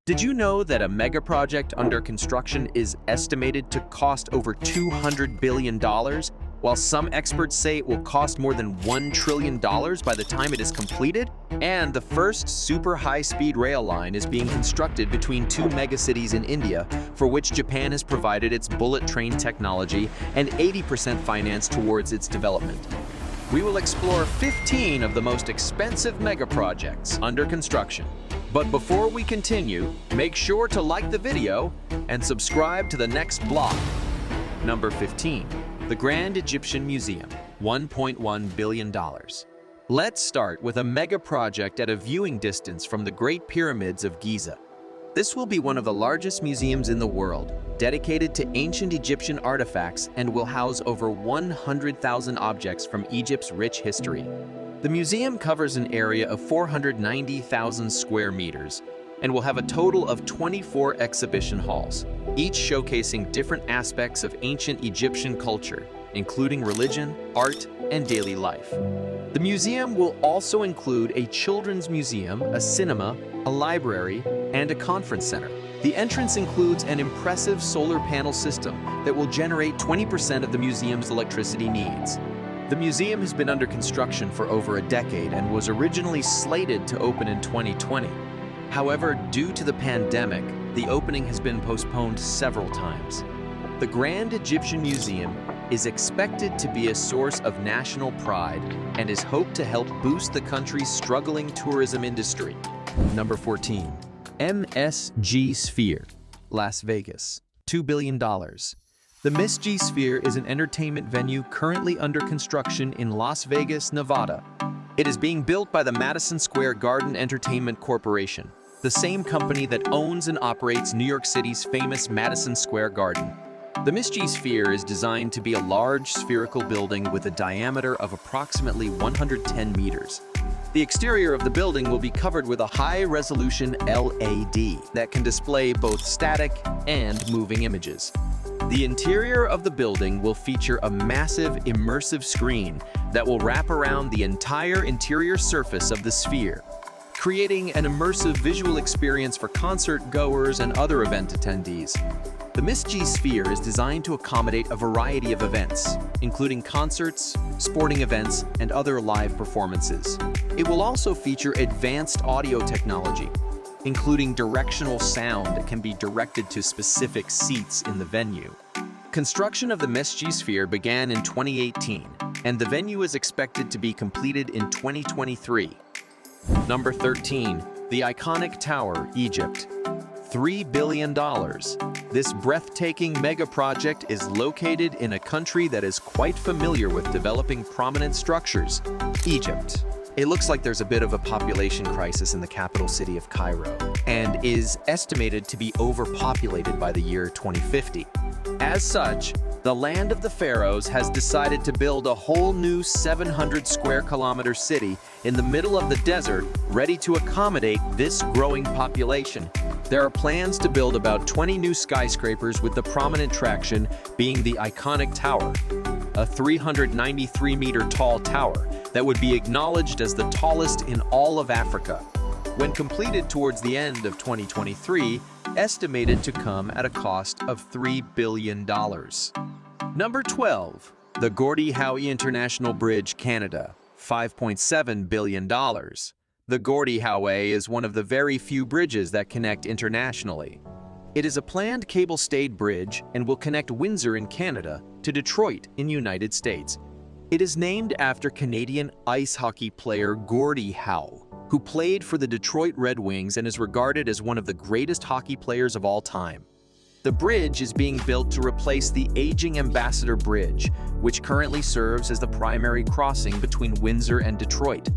Did you know that a mega project under construction is estimated to cost over $200 billion, while some experts say it will cost more than $1 trillion by the time it is completed? And the first super high-speed rail line is being constructed between two megacities in India, for which Japan has provided its bullet train technology and 80% finance towards its development. We will explore 15 of the most expensive mega projects under construction. But before we continue, make sure to like the video and subscribe to the next blog. Number 15. The Grand Egyptian Museum, $1.1 billion. Let's start with a mega project at a viewing distance from the Great Pyramids of Giza. This will be one of the largest museums in the world, dedicated to ancient Egyptian artifacts, and will house over 100,000 objects from Egypt's rich history. The museum covers an area of 490,000 square meters and will have a total of 24 exhibition halls, each showcasing different aspects of ancient Egyptian culture, including religion, art, and daily life. The museum will also include a children's museum, a cinema, a library, and a conference center. The entrance includes an impressive solar panel system that will generate 20% of the museum's electricity needs. The museum has been under construction for over a decade and was originally slated to open in 2020. However, due to the pandemic, the opening has been postponed several times. The Grand Egyptian Museum is expected to be a source of national pride and is hoped to help boost the country's struggling tourism industry. Number 14. MSG Sphere, Las Vegas, $2 billion. The MSG Sphere is an entertainment venue currently under construction in Las Vegas, Nevada. It is being built by the Madison Square Garden Entertainment Corporation, the same company that owns and operates New York City's famous Madison Square Garden. The MSG Sphere is designed to be a large spherical building with a diameter of approximately 110 meters. The exterior of the building will be covered with a high-resolution LED that can display both static and moving images. The interior of the building will feature a massive immersive screen that will wrap around the entire interior surface of the sphere, creating an immersive visual experience for concert goers and other event attendees. The MSG Sphere is designed to accommodate a variety of events, including concerts, sporting events, and other live performances. It will also feature advanced audio technology, including directional sound that can be directed to specific seats in the venue. Construction of the MSG Sphere began in 2018, and the venue is expected to be completed in 2023. Number 13. The iconic Tower, Egypt, $3 billion. This breathtaking mega project is located in a country that is quite familiar with developing prominent structures, Egypt. It looks like there's a bit of a population crisis in the capital city of Cairo and is estimated to be overpopulated by the year 2050. As such, the land of the pharaohs has decided to build a whole new 700 square kilometer city in the middle of the desert, ready to accommodate this growing population. There are plans to build about 20 new skyscrapers, with the prominent attraction being the iconic tower, a 393-meter tall tower that would be acknowledged as the tallest in all of Africa. When completed towards the end of 2023, estimated to come at a cost of $3 billion. Number 12. The Gordie Howe International Bridge, Canada, $5.7 billion. The Gordie Howe is one of the very few bridges that connect internationally. It is a planned cable-stayed bridge and will connect Windsor in Canada to Detroit in the United States. It is named after Canadian ice hockey player Gordie Howe, who played for the Detroit Red Wings and is regarded as one of the greatest hockey players of all time. The bridge is being built to replace the aging Ambassador Bridge, which currently serves as the primary crossing between Windsor and Detroit.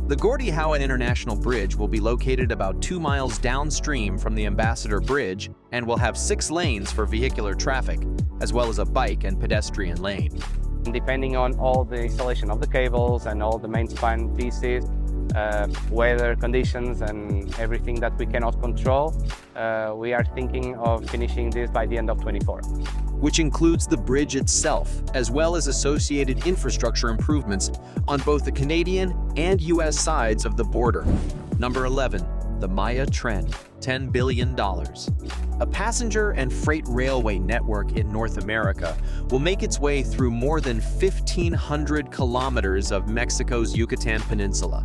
The Gordie Howe International Bridge will be located about 2 miles downstream from the Ambassador Bridge and will have 6 lanes for vehicular traffic, as well as a bike and pedestrian lane. Depending on all the installation of the cables and all the main span pieces, weather conditions and everything that we cannot control, we are thinking of finishing this by the end of 24. Which includes the bridge itself, as well as associated infrastructure improvements on both the Canadian and U.S. sides of the border. Number 11. the Maya Tren, $10 billion. A passenger and freight railway network in North America will make its way through more than 1,500 kilometers of Mexico's Yucatan Peninsula.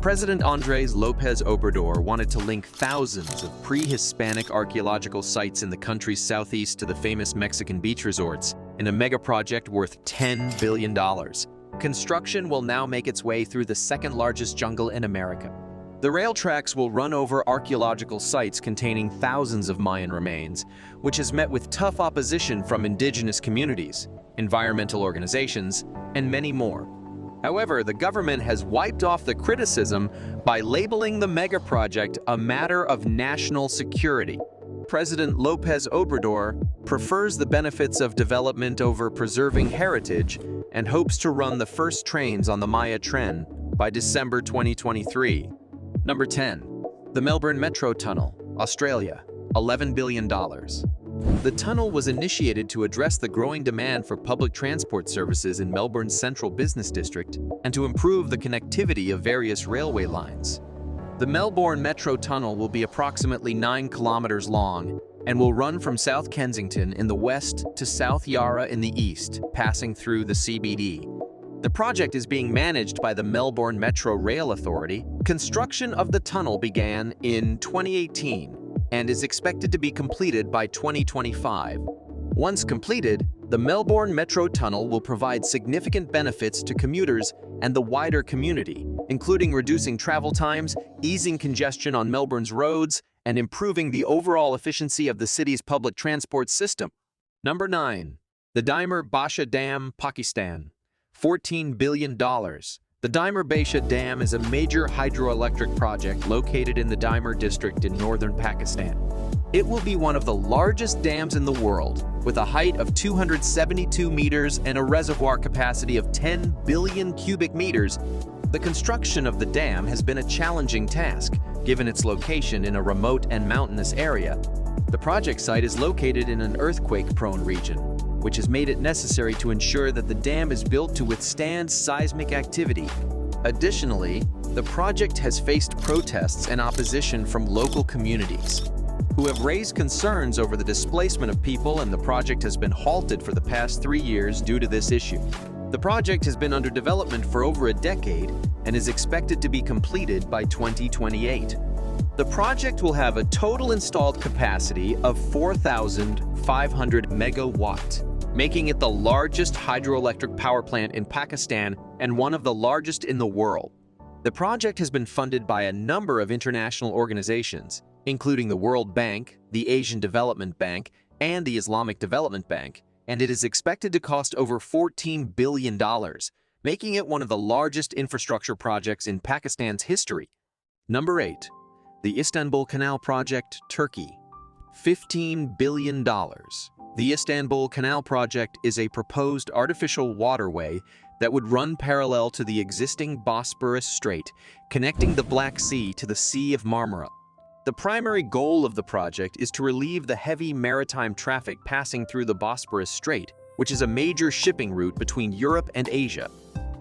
President Andrés López Obrador wanted to link thousands of pre-Hispanic archaeological sites in the country's southeast to the famous Mexican beach resorts in a mega project worth $10 billion. Construction will now make its way through the second-largest jungle in America. The rail tracks will run over archaeological sites containing thousands of Mayan remains, which has met with tough opposition from indigenous communities, environmental organizations, and many more. However, the government has wiped off the criticism by labeling the mega project a matter of national security. President López Obrador prefers the benefits of development over preserving heritage and hopes to run the first trains on the Maya Tren by December 2023. Number 10. The Melbourne Metro Tunnel, Australia, $11 billion. The tunnel was initiated to address the growing demand for public transport services in Melbourne's central business district and to improve the connectivity of various railway lines. The Melbourne Metro Tunnel will be approximately 9 kilometers long and will run from South Kensington in the west to South Yarra in the east, passing through the CBD. The project is being managed by the Melbourne Metro Rail Authority. Construction of the tunnel began in 2018 and is expected to be completed by 2025. Once completed, the Melbourne Metro Tunnel will provide significant benefits to commuters and the wider community, including reducing travel times, easing congestion on Melbourne's roads, and improving the overall efficiency of the city's public transport system. Number 9. The Dimer Basha Dam, Pakistan, $14 billion. The Dimer Basha Dam is a major hydroelectric project located in the Dimer district in northern Pakistan. It will be one of the largest dams in the world, with a height of 272 meters and a reservoir capacity of 10 billion cubic meters. The construction of the dam has been a challenging task, given its location in a remote and mountainous area. The project site is located in an earthquake-prone region, which has made it necessary to ensure that the dam is built to withstand seismic activity. Additionally, the project has faced protests and opposition from local communities, who have raised concerns over the displacement of people, and the project has been halted for the past 3 years due to this issue. The project has been under development for over a decade and is expected to be completed by 2028. The project will have a total installed capacity of 4,500 megawatt, making it the largest hydroelectric power plant in Pakistan and one of the largest in the world. The project has been funded by a number of international organizations, including the World Bank, the Asian Development Bank, and the Islamic Development Bank, and it is expected to cost over $14 billion, making it one of the largest infrastructure projects in Pakistan's history. Number 8. The Istanbul Canal Project, Turkey, $15 billion. The Istanbul Canal Project is a proposed artificial waterway that would run parallel to the existing Bosporus Strait, connecting the Black Sea to the Sea of Marmara. The primary goal of the project is to relieve the heavy maritime traffic passing through the Bosporus Strait, which is a major shipping route between Europe and Asia.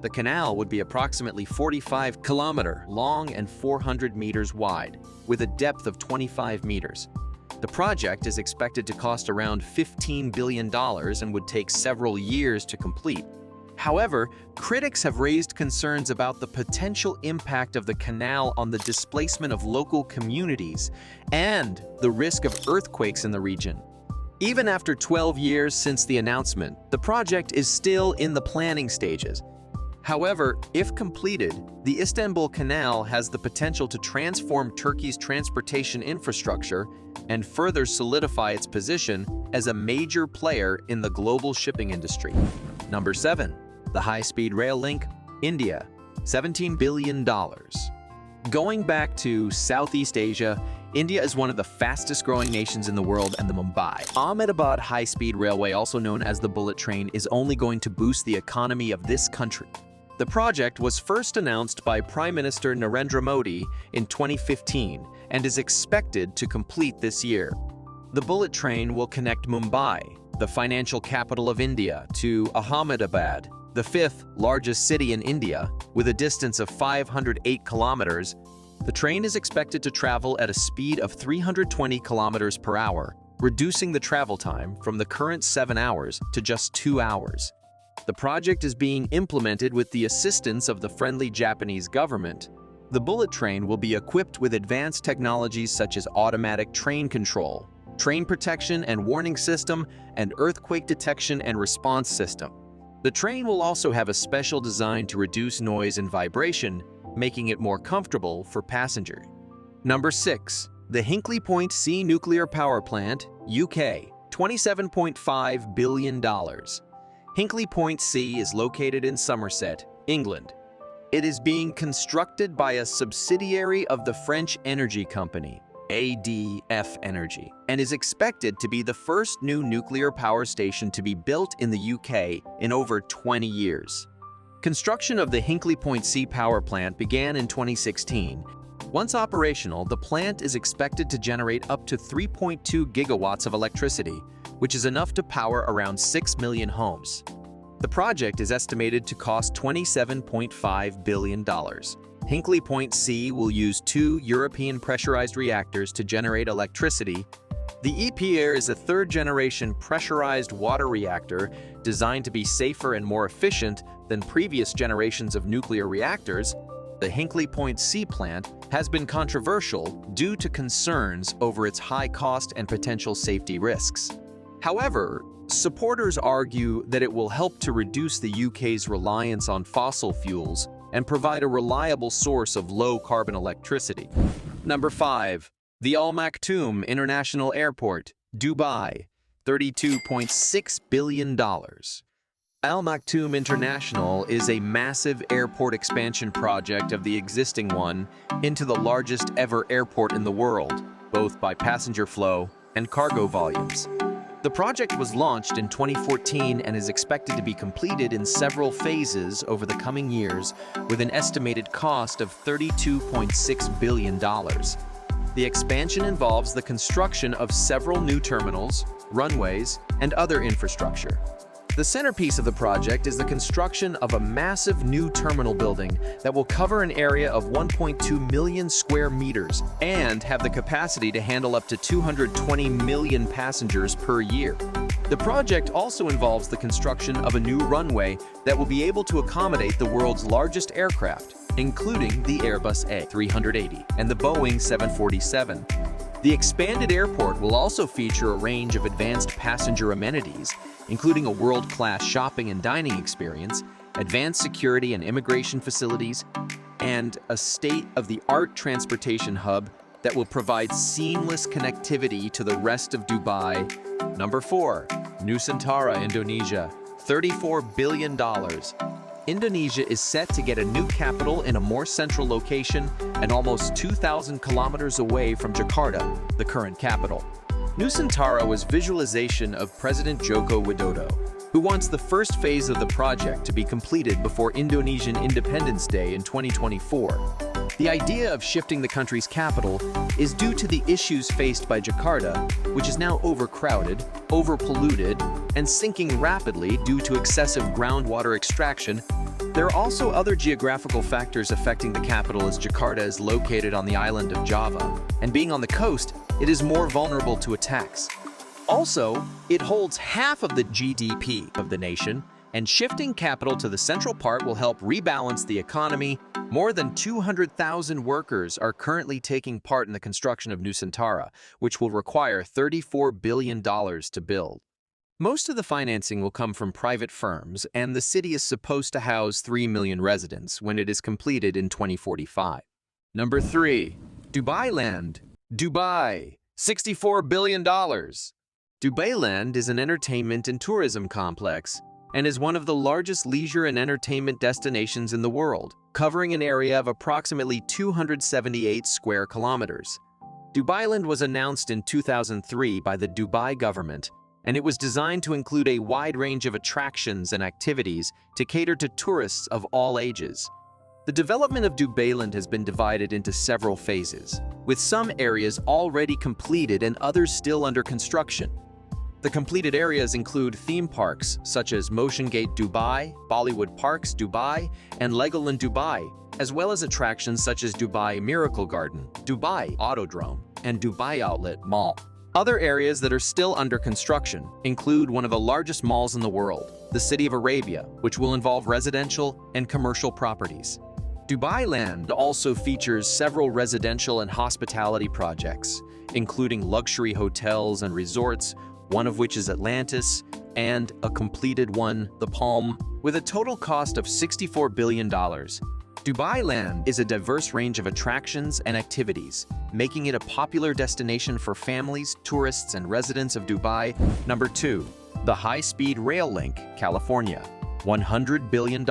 The canal would be approximately 45 kilometers long and 400 meters wide, with a depth of 25 meters. The project is expected to cost around $15 billion and would take several years to complete. However, critics have raised concerns about the potential impact of the canal on the displacement of local communities and the risk of earthquakes in the region. Even after 12 years since the announcement, the project is still in the planning stages. However, if completed, the Istanbul Canal has the potential to transform Turkey's transportation infrastructure and further solidify its position as a major player in the global shipping industry. Number 7. The high-speed rail link, India, $17 billion. Going back to Southeast Asia, India is one of the fastest-growing nations in the world, and the Mumbai-Ahmedabad high-speed railway, also known as the bullet train, is only going to boost the economy of this country. The project was first announced by Prime Minister Narendra Modi in 2015 and is expected to complete this year. The bullet train will connect Mumbai, the financial capital of India, to Ahmedabad, the fifth largest city in India, with a distance of 508 kilometers. The train is expected to travel at a speed of 320 kilometers per hour, reducing the travel time from the current 7 hours to just 2 hours. The project is being implemented with the assistance of the friendly Japanese government. The bullet train will be equipped with advanced technologies such as automatic train control, train protection and warning system, and earthquake detection and response system. The train will also have a special design to reduce noise and vibration, making it more comfortable for passengers. Number 6. The Hinkley Point C Nuclear Power Plant, UK, $27.5 billion. Hinkley Point C is located in Somerset, England. It is being constructed by a subsidiary of the French energy company, EDF Energy, and is expected to be the first new nuclear power station to be built in the UK in over 20 years. Construction of the Hinkley Point C power plant began in 2016. Once operational, the plant is expected to generate up to 3.2 gigawatts of electricity, which is enough to power around 6 million homes. The project is estimated to cost $27.5 billion. Hinkley Point C will use 2 European pressurized reactors to generate electricity. The EPR is a third-generation pressurized water reactor designed to be safer and more efficient than previous generations of nuclear reactors. The Hinkley Point C plant has been controversial due to concerns over its high cost and potential safety risks. However, supporters argue that it will help to reduce the UK's reliance on fossil fuels and provide a reliable source of low-carbon electricity. Number 5. The Al Maktoum International Airport, Dubai, $32.6 billion. Al Maktoum International is a massive airport expansion project of the existing one into the largest ever airport in the world, both by passenger flow and cargo volumes. The project was launched in 2014 and is expected to be completed in several phases over the coming years with an estimated cost of $32.6 billion. The expansion involves the construction of several new terminals, runways, and other infrastructure. The centerpiece of the project is the construction of a massive new terminal building that will cover an area of 1.2 million square meters and have the capacity to handle up to 220 million passengers per year. The project also involves the construction of a new runway that will be able to accommodate the world's largest aircraft, including the Airbus A380 and the Boeing 747. The expanded airport will also feature a range of advanced passenger amenities, including a world-class shopping and dining experience, advanced security and immigration facilities, and a state-of-the-art transportation hub that will provide seamless connectivity to the rest of Dubai. Number 4. Nusantara, Indonesia, $34 billion. Indonesia is set to get a new capital in a more central location and almost 2,000 kilometers away from Jakarta, the current capital. Nusantara was visualization of President Joko Widodo, who wants the first phase of the project to be completed before Indonesian Independence Day in 2024. The idea of shifting the country's capital is due to the issues faced by Jakarta, which is now overcrowded, overpolluted, and sinking rapidly due to excessive groundwater extraction. There are also other geographical factors affecting the capital, as Jakarta is located on the island of Java, and being on the coast, it is more vulnerable to attacks. Also, it holds half of the GDP of the nation, and shifting capital to the central part will help rebalance the economy. More than 200,000 workers are currently taking part in the construction of Nusantara, which will require $34 billion to build. Most of the financing will come from private firms, and the city is supposed to house 3 million residents when it is completed in 2045. Number 3. Dubailand, Dubai, $64 billion. Dubailand is an entertainment and tourism complex and is one of the largest leisure and entertainment destinations in the world, covering an area of approximately 278 square kilometers. Dubailand was announced in 2003 by the Dubai government, and it was designed to include a wide range of attractions and activities to cater to tourists of all ages. The development of Dubailand has been divided into several phases, with some areas already completed and others still under construction. The completed areas include theme parks such as Motion Gate Dubai, Bollywood Parks Dubai, and Legoland Dubai, as well as attractions such as Dubai Miracle Garden, Dubai Autodrome, and Dubai Outlet Mall. Other areas that are still under construction include one of the largest malls in the world, the City of Arabia, which will involve residential and commercial properties. Dubai Land also features several residential and hospitality projects, including luxury hotels and resorts, one of which is Atlantis, and a completed one, the Palm, with a total cost of $64 billion. Dubai Land is a diverse range of attractions and activities, making it a popular destination for families, tourists, and residents of Dubai. Number 2. The High-Speed Rail Link, California, $100 billion.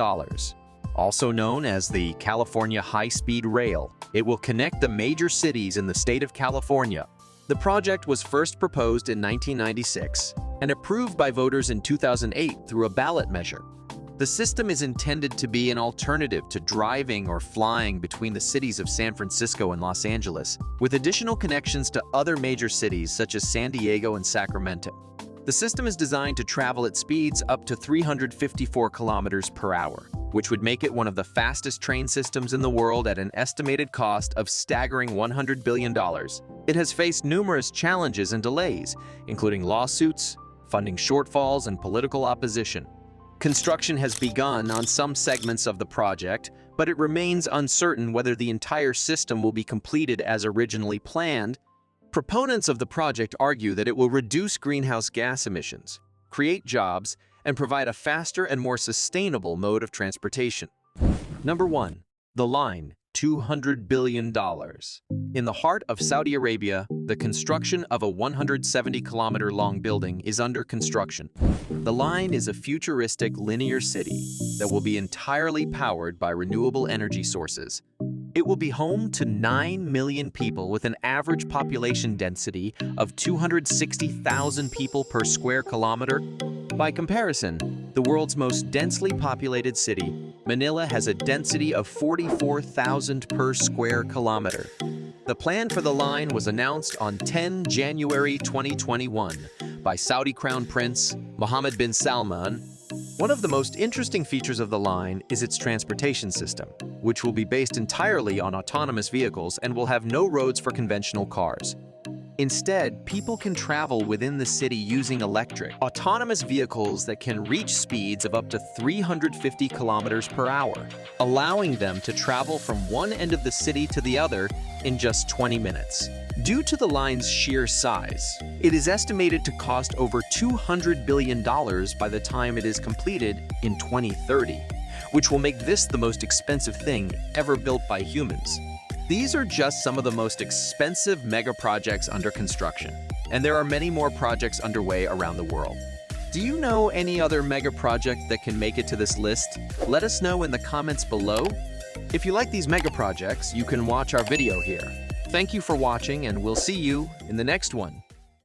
Also known as the California High-Speed Rail, it will connect the major cities in the state of California. The project was first proposed in 1996 and approved by voters in 2008 through a ballot measure. The system is intended to be an alternative to driving or flying between the cities of San Francisco and Los Angeles, with additional connections to other major cities such as San Diego and Sacramento. The system is designed to travel at speeds up to 354 kilometers per hour, which would make it one of the fastest train systems in the world at an estimated cost of staggering $100 billion. It has faced numerous challenges and delays, including lawsuits, funding shortfalls, and political opposition. Construction has begun on some segments of the project, but it remains uncertain whether the entire system will be completed as originally planned. Proponents of the project argue that it will reduce greenhouse gas emissions, create jobs, and provide a faster and more sustainable mode of transportation. Number 1. The Line, $200 billion. In the heart of Saudi Arabia, the construction of a 170-kilometer-long building is under construction. The Line is a futuristic linear city that will be entirely powered by renewable energy sources. It will be home to 9 million people with an average population density of 260,000 people per square kilometer. By comparison, the world's most densely populated city, Manila, has a density of 44,000 per square kilometer. The plan for the line was announced on 10 January 2021 by Saudi Crown Prince Mohammed bin Salman. One of the most interesting features of the line is its transportation system, which will be based entirely on autonomous vehicles and will have no roads for conventional cars. Instead, people can travel within the city using electric, autonomous vehicles that can reach speeds of up to 350 kilometers per hour, allowing them to travel from one end of the city to the other in just 20 minutes. Due to the line's sheer size, it is estimated to cost over $200 billion by the time it is completed in 2030, which will make this the most expensive thing ever built by humans. These are just some of the most expensive mega projects under construction, and there are many more projects underway around the world. Do you know any other mega project that can make it to this list? Let us know in the comments below. If you like these mega projects, you can watch our video here. Thank you for watching, and we'll see you in the next one.